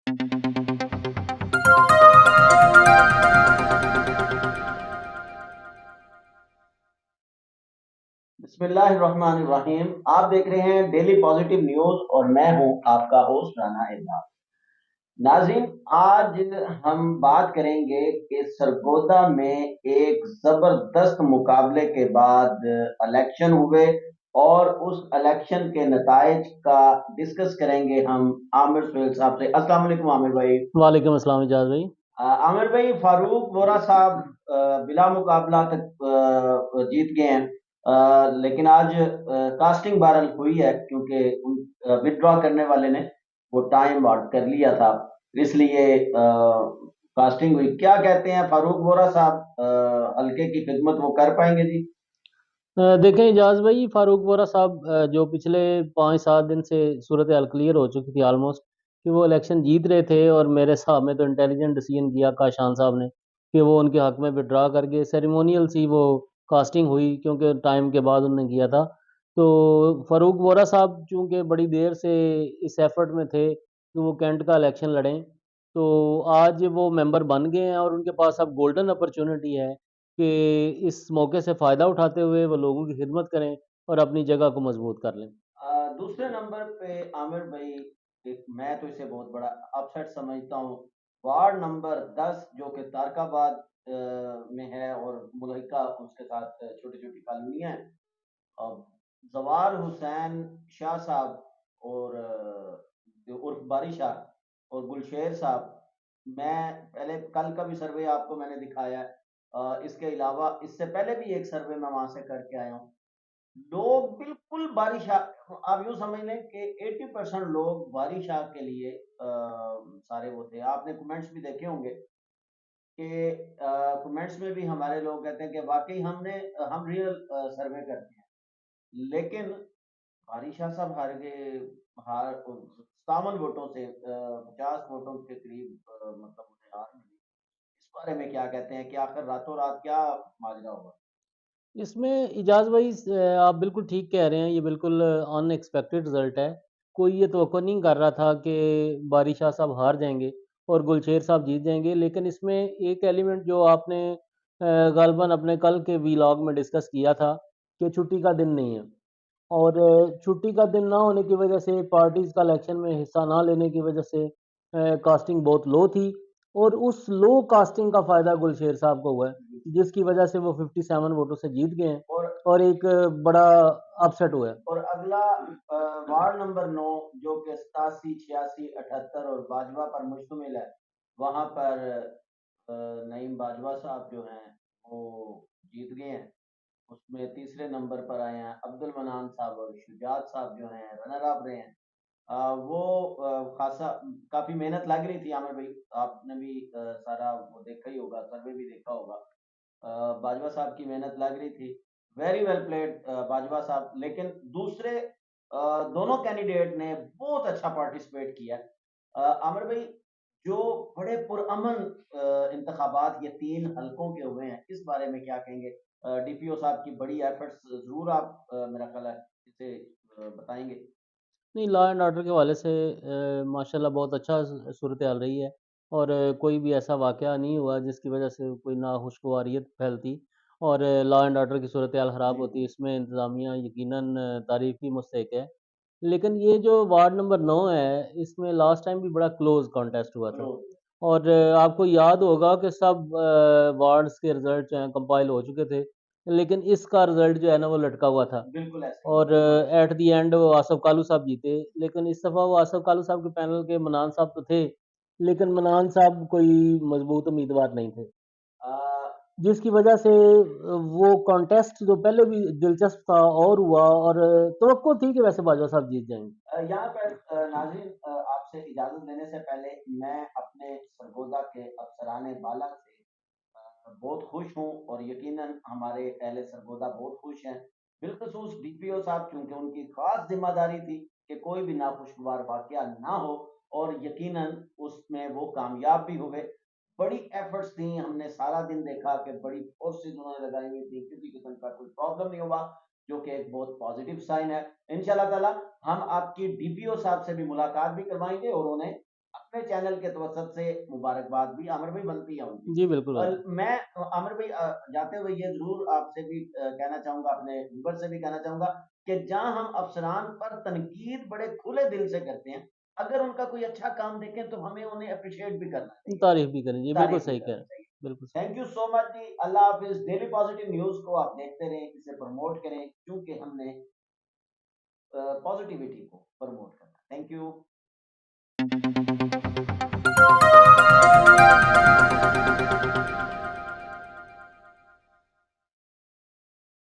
बिस्मिल्लाहिर्रहमानिर्रहीम। आप देख रहे हैं डेली पॉजिटिव न्यूज और मैं हूं आपका होस्ट राना इल्लाह। नाज़रीन, आज हम बात करेंगे कि सरगोदा में एक जबरदस्त मुकाबले के बाद इलेक्शन हुए और उस इलेक्शन के नताइज का डिस्कस करेंगे हम आमिर सुहेल साहब से। अस्सलाम वालेकुम आमिर भाई। वालेकुम अस्सलाम इजाज भाई। आमिर भाई, फारूक वोरा साहब बिला मुकाबला तक जीत गए हैं। लेकिन आज कास्टिंग वायरल हुई है क्योंकि विड्रॉ करने वाले ने वो टाइम आउट कर लिया था, इसलिए कास्टिंग हुई। क्या कहते हैं फारूक वोरा साहब, हल्के की खिदमत वो कर पाएंगे जी? देखें इजाज भाई, फारूक वोरा साहब जो पिछले 5-7 दिन से सूरत हाल क्लियर हो चुकी थी ऑलमोस्ट कि वो इलेक्शन जीत रहे थे, और मेरे हिसाब में तो इंटेलिजेंट डिसीजन किया काशान साहब ने कि वो उनके हक में विड्रा करके सेरेमोनियल सी वो कास्टिंग हुई, क्योंकि टाइम के बाद उन्होंने किया था। तो फारूक वोरा साहब चूंकि बड़ी देर से इस एफर्ट में थे कि वो कैंट का इलेक्शन लड़ें, तो आज वो मेंबर बन गए हैं और उनके पास अब गोल्डन अपॉर्चुनिटी है कि इस मौके से फ़ायदा उठाते हुए वो लोगों की खिदमत करें और अपनी जगह को मजबूत कर लें। दूसरे नंबर पे आमिर भाई, एक मैं तो इसे बहुत बड़ा अपसेट समझता हूँ। वार्ड नंबर 10 जो कि तारकाबाद में है और मुल्हिका उसके साथ छोटी छोटी कॉलोनियां हैं। अब जवार हुसैन शाह साहब और जो उर्फ बारी शाह और गुलशेर साहब, मैं पहले कल का भी सर्वे आपको मैंने दिखाया है। इसके अलावा इससे पहले भी एक सर्वे मैं वहां से करके आया हूँ। लोग बिल्कुल बारिश आप यूं समझ लें कि 80% लोग बारिश के लिए सारे वो थे। आपने कमेंट्स भी देखे होंगे कि कमेंट्स में भी हमारे लोग कहते हैं कि वाकई हम रियल सर्वे करते हैं। लेकिन बारिशा साहब हार गए, हार 57 वोटों से, 50 वोटों के करीब, मतलब उन्हें हार मिली। इस बारे में क्या कहते हैं कि आखिर रातों रात क्या माजरा हुआ? इसमें इजाज़ भाई, आप बिल्कुल ठीक कह रहे हैं, ये बिल्कुल अनएक्सपेक्टेड रिजल्ट है। कोई ये तवक्को नहीं कर रहा था कि बारी शाह साहब हार जाएंगे और गुलशेर साहब जीत जाएंगे। लेकिन इसमें एक एलिमेंट जो आपने गालबन अपने कल के वीलॉग में डिस्कस किया था कि छुट्टी का दिन नहीं है, और छुट्टी का दिन ना होने की वजह से पार्टीज का इलेक्शन में हिस्सा ना लेने की वजह से कास्टिंग बहुत लो थी, और उस लो कास्टिंग का फायदा गुलशेर साहब को हुआ है, जिसकी वजह से वो 57 वोटों से जीत गए हैं और और एक बड़ा अपसेट हुआ है। और अगला वार्ड नंबर 9 जो कि 87, 86, 78 और बाजवा पर मुश्तमिल है, वहां पर नईम बाजवा साहब जो हैं वो जीत गए हैं। उसमें तीसरे नंबर पर आए हैं अब्दुल मनान साहब और शुजात साहब जो हैं रनर अप रहे हैं। वो खासा काफी मेहनत लग रही थी आमिर भाई। आपने भी सारा वो देखा ही होगा, सर्वे भी देखा होगा। बाजवा साहब की मेहनत लग रही थी। वेरी वेल प्लेड बाजवा साहब। लेकिन दूसरे दोनों कैंडिडेट ने बहुत अच्छा पार्टिसिपेट किया। आमिर भाई, जो बड़े पुरअमन इंतखाबात ये 3 हलकों के हुए हैं, इस बारे में क्या कहेंगे? डीपीओ साहब की बड़ी एफर्ट्स जरूर आप मेरा ख्याल है इसे बताएंगे। नहीं, लॉ एंड ऑर्डर के हवाले से माशाल्लाह बहुत अच्छा सूरत हाल रही है, और कोई भी ऐसा वाक़या नहीं हुआ जिसकी वजह से कोई नाखुशगवारियत फैलती और लॉ एंड ऑर्डर की सूरत हाल ख़राब जी। होती। इसमें इंतज़ामिया यकीनन तारीफ़ की मुस्तहिक़ है। लेकिन ये जो वार्ड नंबर 9 है, इसमें लास्ट टाइम भी बड़ा क्लोज़ कॉन्टेस्ट हुआ था, चलो। और आपको याद होगा कि सब वार्ड्स के रिज़ल्ट जो हैं कंपाइल हो चुके थे, लेकिन इसका रिज़ल्ट जो है ना वो लटका हुआ था। बिल्कुल ऐसे ही है, और बिल्कुल। एट द एंड वो आसफ कालू साहब जीते। लेकिन इस दफ़ा वो आसफ कालू साहब के पैनल के मनान साहब तो थे, लेकिन मनान साहब कोई मजबूत उम्मीदवार नहीं थे, अ, जिसकी वजह से वो कॉन्टेस्ट जो पहले भी दिलचस्प था और हुआ, और तवक्को थी कि वैसे बाजवा साहब जीत जाएंगे। यहाँ पर नाज़रीन, आपसे इजाज़त लेने से पहले मैं अपने सरगोदा के अफसरान बाला से बहुत खुश हूँ और यकीनन हमारे अहले सरगोदा बहुत खुश हैं। बिलखसूस डीपीओ साहब, क्योंकि उनकी खास जिम्मेदारी थी कि कोई भी नाखुशगवार वाकया ना हो, और यकीनन उसमें वो कामयाब भी हुए। बड़ी एफर्ट्स थी, हमने सारा दिन देखा कि बड़ी फोर्सेस उन्होंने लगाई हुई थी, किसी किस्म का कोई प्रॉब्लम नहीं हुआ, जो कि एक बहुत पॉजिटिव साइन है। इंशाल्लाह ताला हम आपकी डीपीओ साहब से भी मुलाकात भी करवाएंगे और उन्हें अपने चैनल के तवसत से मुबारकबाद भी आमिर भाई बनती है उनकी। जी, बिल्कुल भाई। और मैं आमिर भाई जाते हुए ये ज़रूर आपसे भी कहना चाहूँगा, अपने व्यूअर से भी कहना चाहूँगा कि जहाँ हम अफ़सरान पर तनकीद बड़े खुले दिल से करते हैं, अगर उनका कोई अच्छा काम देखें तो हमें उन्हें एप्रिशिएट भी करना चाहिए, तारीफ़ भी करें। जी, बिल्कुल तारीफ़ भी सही कह रहे करनी हैं। चाहिए। बिल्कुल सही। थैंक यू सो मच जी। अल्लाह हाफ़िज़। डेली पॉज़िटिव न्यूज़ को आप देखते रहें, इसे प्रमोट करें, क्योंकि हमने पॉज़िटिविटी को प्रमोट करना है। Thank you.